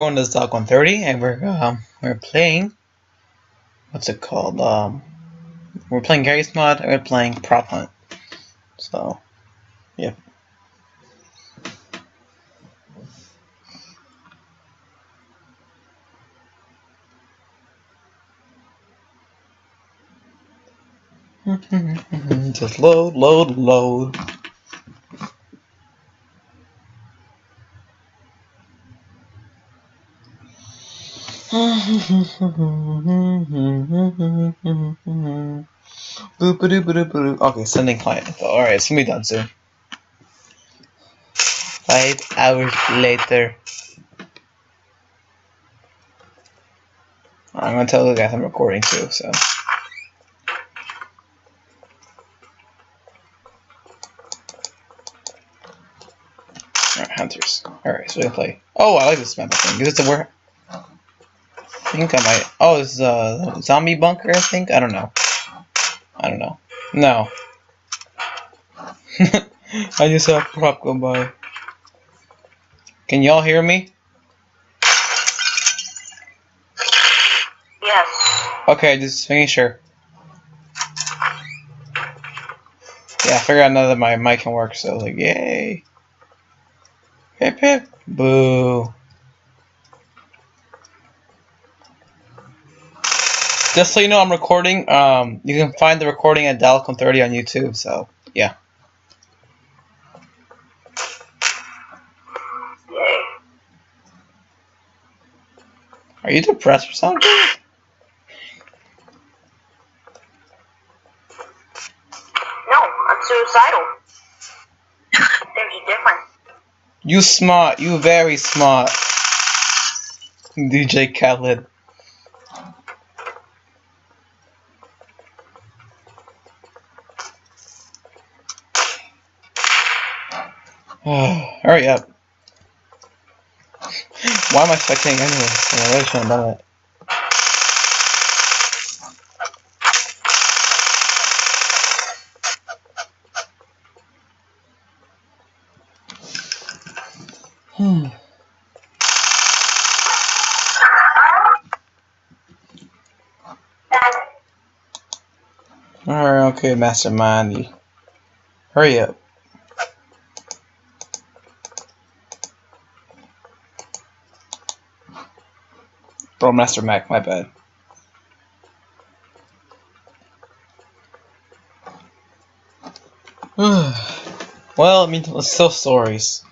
On this Dog 130, and we're playing. What's it called? We're playing Garry's mod, and we're playing Prop Hunt. So, yeah. Just load. Okay, sending client info. Alright, it's gonna be done soon. 5 hours later. I'm gonna tell the guys I'm recording too, so. Alright, hunters. Alright, so we can play. Oh, I like this map, I think. Is it the where? I think I might. Oh, this is a zombie bunker, I think? I don't know. No. I just saw a prop go by. Can y'all hear me? Yes. Okay, just making sure. Yeah, I figured out now that my mic can work, so I was like, yay. Hip hip. Boo. Just so you know, I'm recording. You can find the recording at Dalcon30 on YouTube, so, yeah. Yay. Are you depressed or something? No, I'm suicidal. There's a difference. You smart. You very smart. DJ Khaled. Hurry up. Why am I spectating anyway? I really shouldn't have done it. Alright, okay, Mastermind. Hurry up. Bro, Master Mac, my bad. Well, I mean, let's tell stories.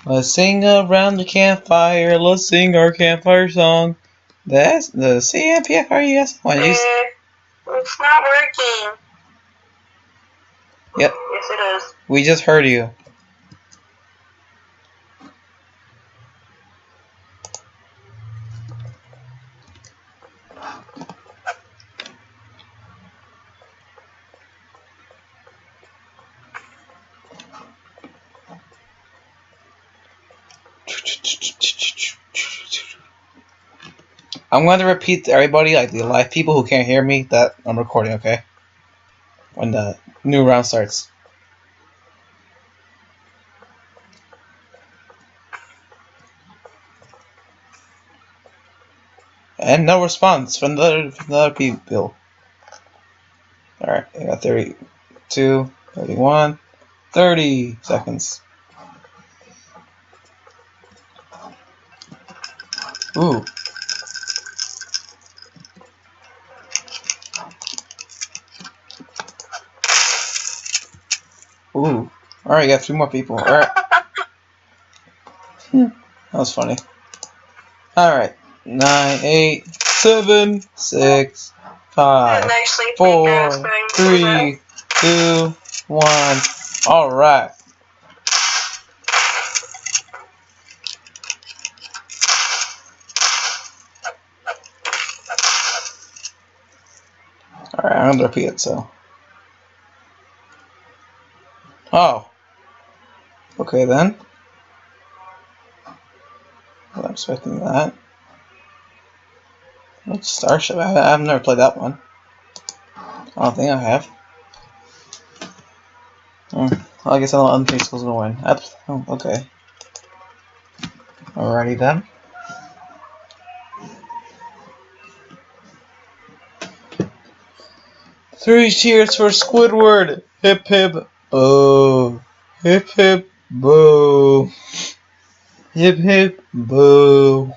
Let's sing around the campfire. Let's sing our campfire song. That's the CMPFRES one. It's not working. Yep. Yes, it is. We just heard you. I'm going to repeat to everybody, like the live people who can't hear me, that I'm recording, okay? When the new round starts. And no response from the other people. Alright, I got 32, 31, 30 seconds. Ooh. Ooh. Alright, got 3 more people. Alright. That was funny. Alright. 9, 8, 7, 6, 5, 4, 3, 2, 1. Alright. Alright, I'm gonna repeat it, so. Oh. Okay then. Well, I'm expecting that. What's Starship? I've never played that one. I don't think I have. Well, I guess I don't think school's gonna win. Oh, okay. Alrighty then. Three cheers for Squidward! Hip hip boo! Hip hip boo! Hip hip boo!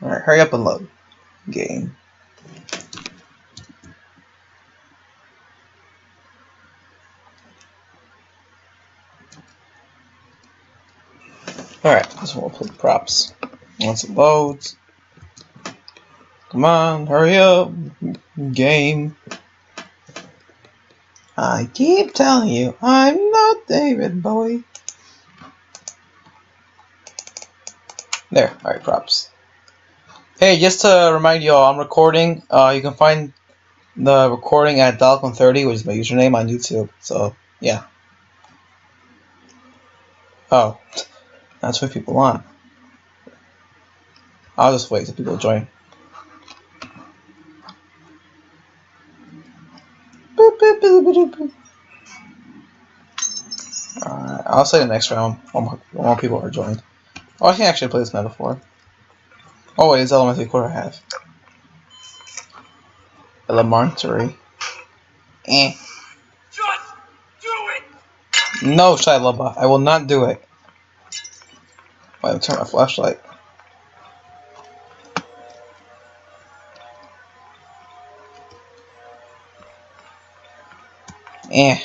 Alright, hurry up and load. Game. Alright, this one will play props. Once it loads. Come on, hurry up. Game. I keep telling you, I'm not David Bowie. There, alright, props. Hey, just to remind y'all, I'm recording. You can find the recording at Dalcon30, which is my username on YouTube. So, yeah. Oh, that's what people want. I'll just wait till people join. Alright, I'll say the next round. One more people are joined. Oh, I can actually play this metaphor. Oh wait, it's elementary quarter half. Elementary. Eh. Just do it! No, Shia LaBeouf, I will not do it. Wait, I'll turn my flashlight. Eh.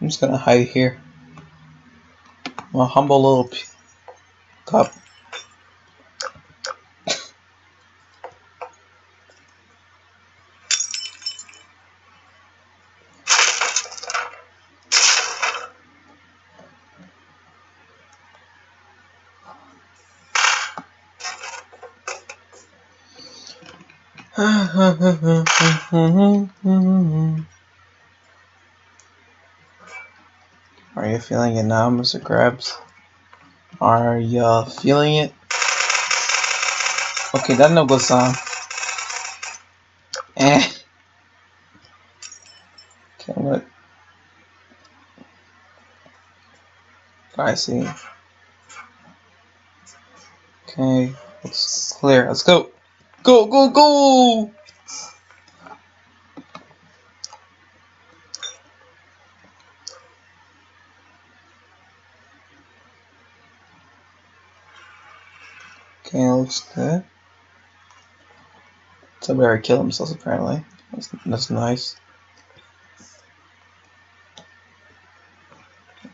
I'm just gonna hide here. I'm a humble little cup. Are you feeling it now, Mr. Krabs? Are you feeling it? Okay, that's no good song. Eh. Okay, what? I see. Okay, it's clear. Let's go. Go, go, go! Okay, looks good. Somebody already killed themselves apparently. That's nice.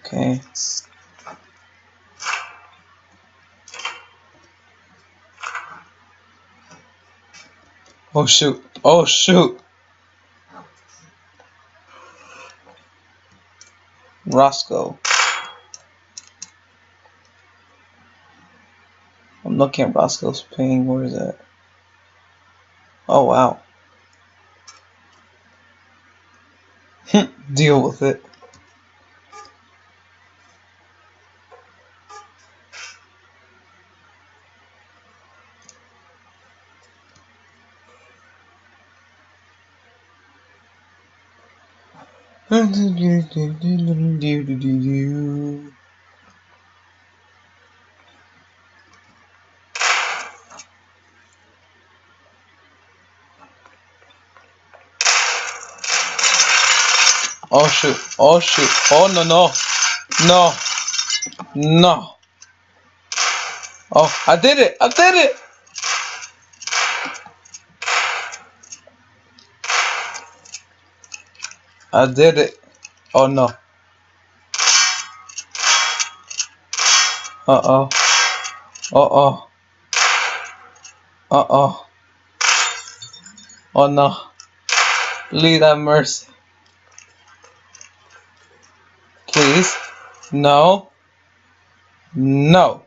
Okay. Oh shoot. Oh shoot. Roscoe. I'm looking at Roscoe's ping. Where is that? Oh wow. Deal with it. Oh shoot. Oh shoot. Oh no no. No. No. Oh, I did it. I did it. I did it. Oh no. Uh-oh. Uh-oh. Uh-oh. Oh no. Please have mercy. Please. No. No.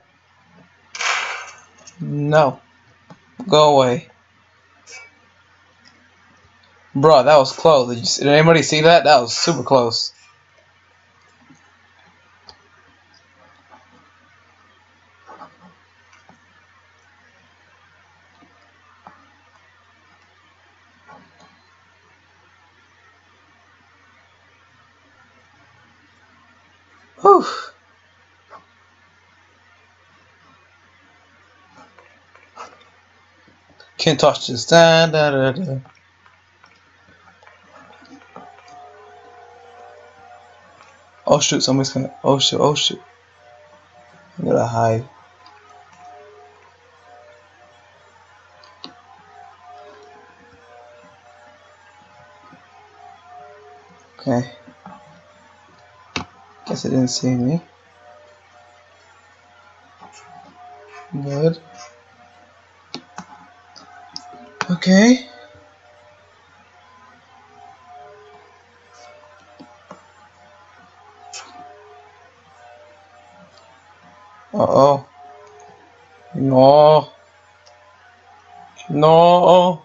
No. Go away. Bro, that was close. Did anybody see that? That was super close. Whew. Can't touch this. Da, da, da, da. Oh shoot, somebody's gonna. Oh shoot, oh shoot. I'm gonna hide. Okay. Guess it didn't see me. Good. Okay. Uh-oh. No. No.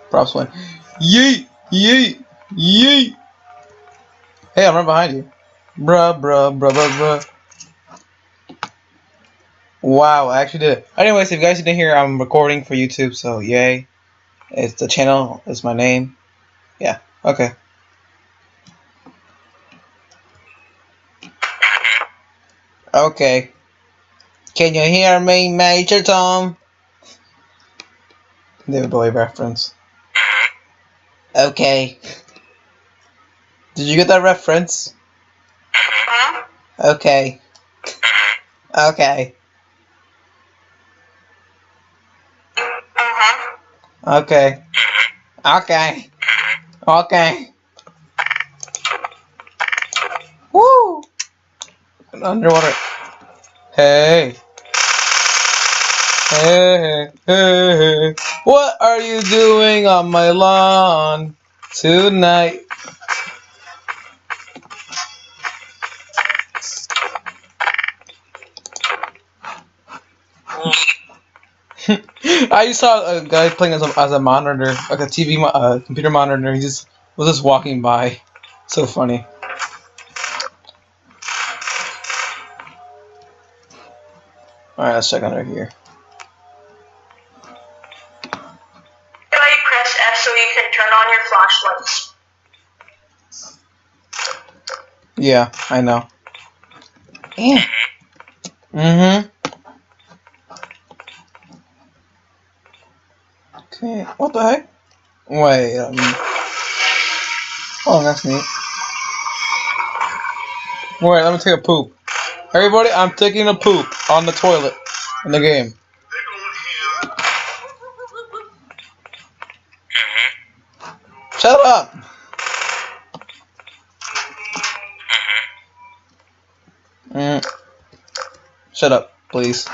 Props win. Yeet! Yeet! Yeet! Hey, I'm right behind you. Bruh, bruh, bruh, bruh, bruh. Wow, I actually did it. Anyways, if you guys didn't hear, I'm recording for YouTube, so yay. It's the channel, it's my name. Yeah, okay. Okay. Can you hear me, Major Tom? David Bowie reference. Okay. Did you get that reference? Okay. Okay. Okay. Okay. Okay. Woo! Underwater. Hey. Hey, hey, hey. What are you doing on my lawn tonight? I saw a guy playing as a monitor, like a TV, computer monitor. He just was just walking by. So funny. Alright, let's check under here. You press F so you can turn on your flashlights. Yeah, I know. Yeah. Mm-hmm. Okay, what the heck? Wait, oh, that's neat. Wait, let me take a poop. Everybody, I'm taking a poop on the toilet in the game. Shut up! Shut up, please.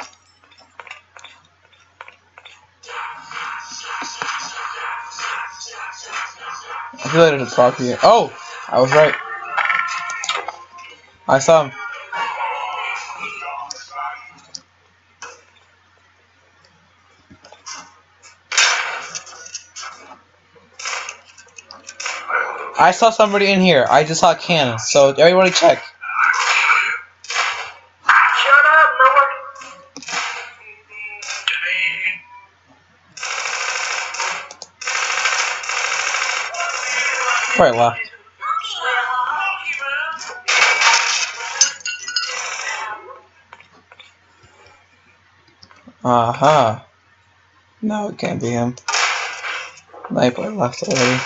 I feel like there's a prop here. Oh! I was right. I saw him. I saw somebody in here. I just saw a can. So everybody check. Shut up, no one. Right left. Aha. No, it can't be him. Sniper left already.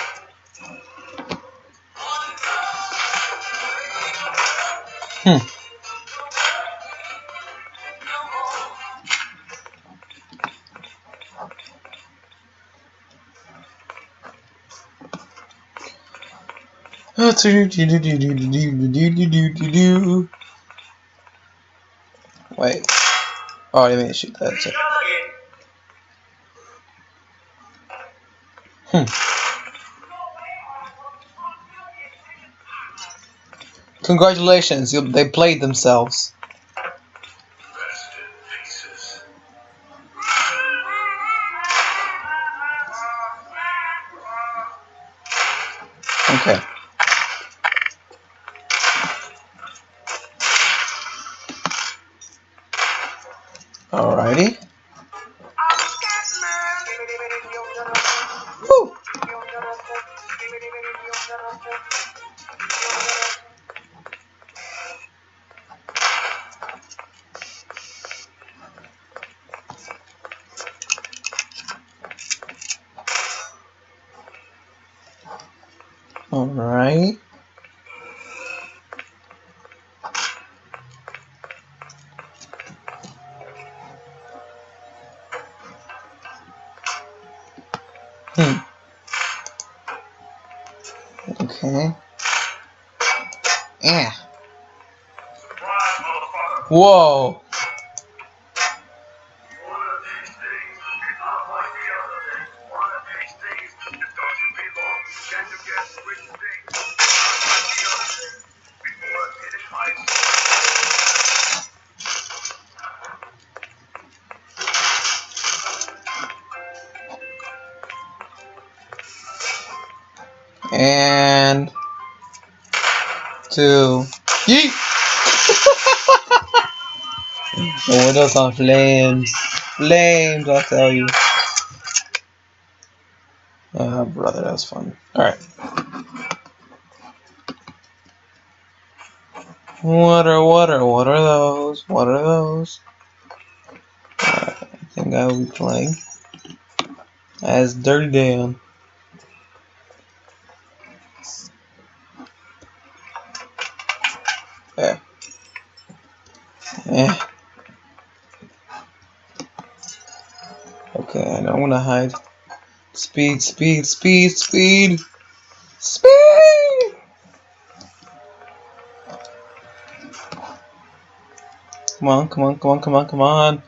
Wait. Oh, I didn't mean to shoot that. Congratulations, they played themselves. Okay. Alrighty. Woo. Alright. Okay. Yeah. Whoa. And 2. Yeet! The window's on flames. Flames, I'll tell you. Brother, that was fun. Alright. What are those? What are those? I think I will be playing as Dirty Dan. Yeah. Yeah. Okay, I know I'm gonna hide. Speed, speed, speed, speed! Speed! Come on, come on, come on, come on, come on.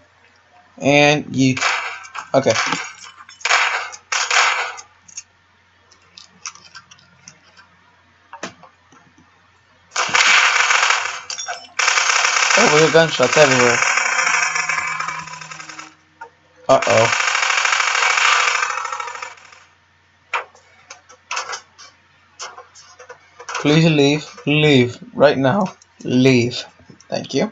And yeet. Okay. Oh, we got gunshots everywhere. Uh-oh. Please leave. Leave. Right now. Leave. Thank you.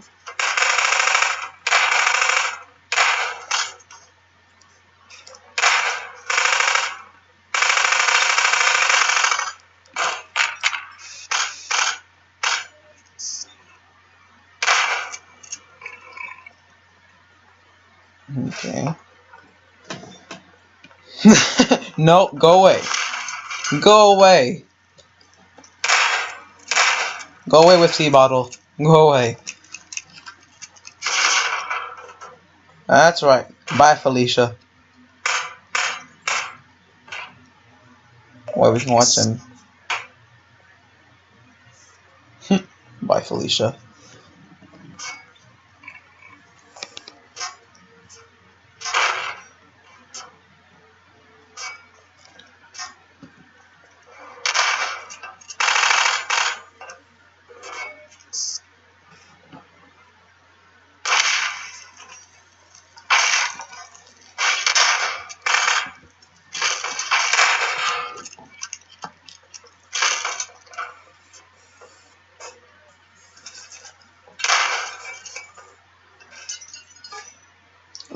Okay. No, go away. Go away. Go away with tea bottle. Go away. That's right. Bye, Felicia. Wait, we can watch him. Bye, Felicia.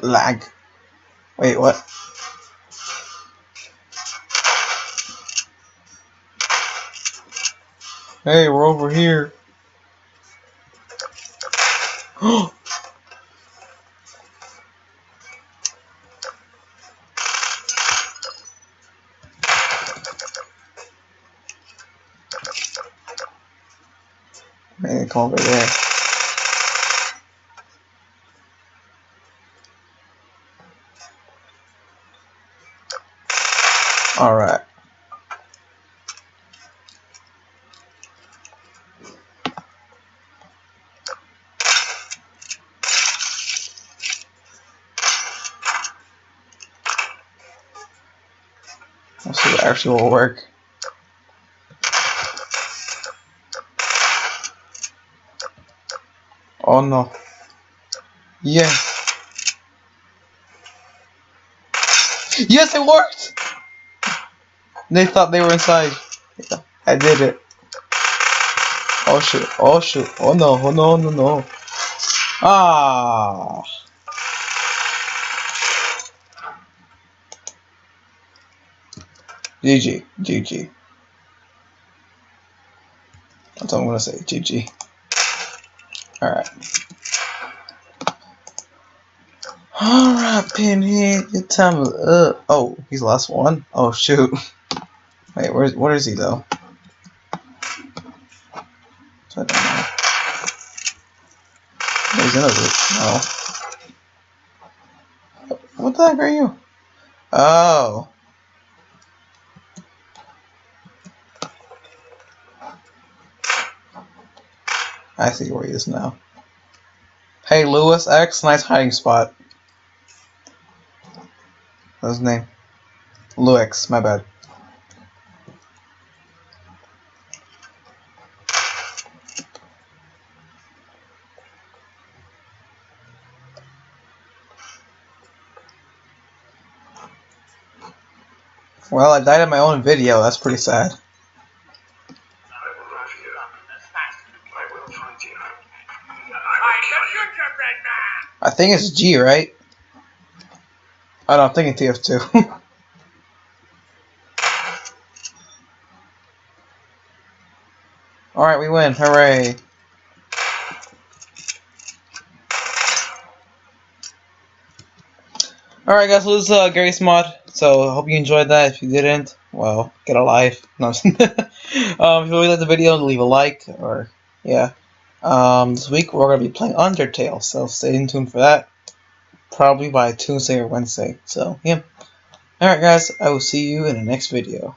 Lag. Wait, what? Hey, we're over here. Man, come over there. Alright. Let's see what actually will work. Oh no. Yes. Yes, it worked! They thought they were inside. I did it. Oh shoot, oh shoot, oh no, oh no, no, no. Ah. GG, GG. That's all I'm gonna say, GG. Alright. Alright, Pinhead, your time is up. Oh, he's the last one? Oh shoot. Wait, where is he though? So I don't know. He's in a loop. No. What the heck are you? Oh. I see where he is now. Hey, Lewis X, nice hiding spot. What's his name? Lewix, my bad. Well, I died in my own video, that's pretty sad. I think it's G, right? Oh no, I'm thinking TF2. Alright, we win, hooray. Alright guys, so this is Gary's mod, so I hope you enjoyed that. If you didn't, well, get a life. No, if you really liked the video, leave a like, or, yeah. This week we're going to be playing Undertale, so stay tuned for that. Probably by Tuesday or Wednesday, so, yeah. Alright guys, I will see you in the next video.